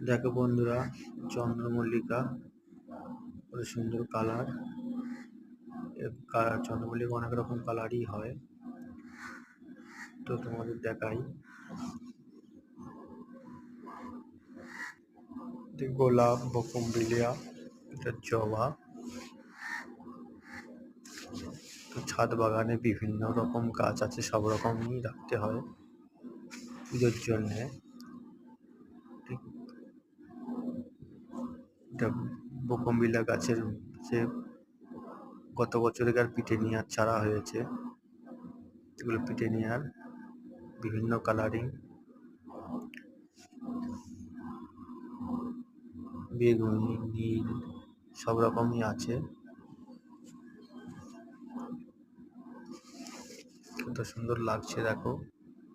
দেখো বন্ধুরা, চন্দ্রমল্লিকা কত সুন্দর কালার। চন্দ্রমল্লিকা অনেক রকম কালারই হয়, তো তোমাদের দেখাই। গোলাপ, বকুমবিলিয়া, এটা জবা। তো ছাদ বাগানে বিভিন্ন রকম গাছ আছে, সব রকমই রাখতে হয় পুজোর জন্যে। এটা বকুমবিলিয়া গাছের যে গত বছরের পিটেনিয়ার চারা হয়েছে, এগুলো পিটেনিয়ার বিভিন্ন কালারিং, বেগুনি, নীল, সব রকমই আছে। কত সুন্দর লাগছে দেখো,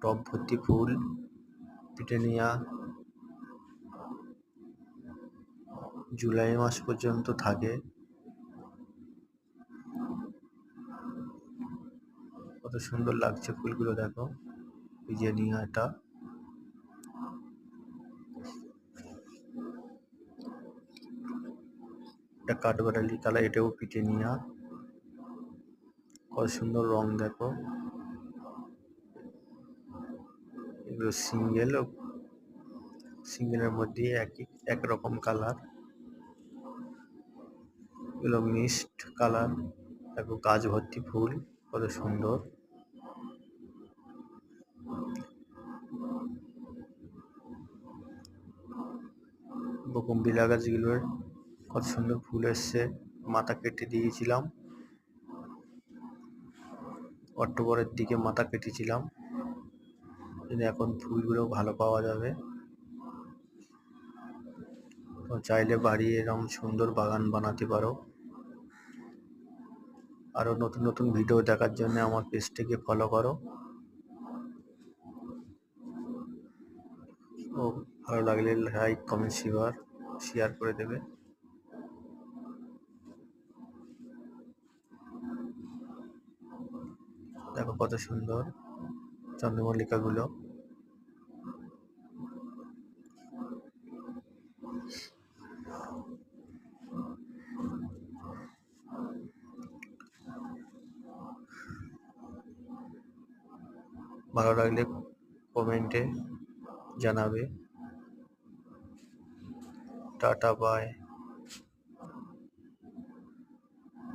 টব ভর্তি ফুল। পিটেনিয়া জুলাই মাস পর্যন্ত থাকে। কত সুন্দর লাগছে ফুলগুলো দেখো। পিটেনিয়া এটা কাঠবাটালি কালার, এটাও পিটেনিয়া। কত সুন্দর রং দেখো। এগুলো সিঙ্গেলের মধ্যে এক রকম কালার। এগুলো মিক্সড কালার দেখো, গাছ ভর্তি ফুল, কত সুন্দর। বকুমবিলিয়া গাছগুলোর কত সুন্দর ফুল এসছে। মাথা কেটে দিয়েছিলাম, অক্টোবরের দিকে মাথা কেটেছিলাম, এখন ফুলগুলো ভালো পাওয়া যাবে। তো চাইলে বাড়ি এরকম সুন্দর বাগান বানাতে পারো। আরো নতুন নতুন ভিডিও দেখার জন্য আমার পেজটিকে ফলো করো ও ভালো লাগলে লাইক, কমেন্ট, শেয়ার করে দেবে। দেখো কত সুন্দর চন্দ্রমল্লিকা গুলো। ভালো লাগলে কমেন্টে জানাবে। Tata, by.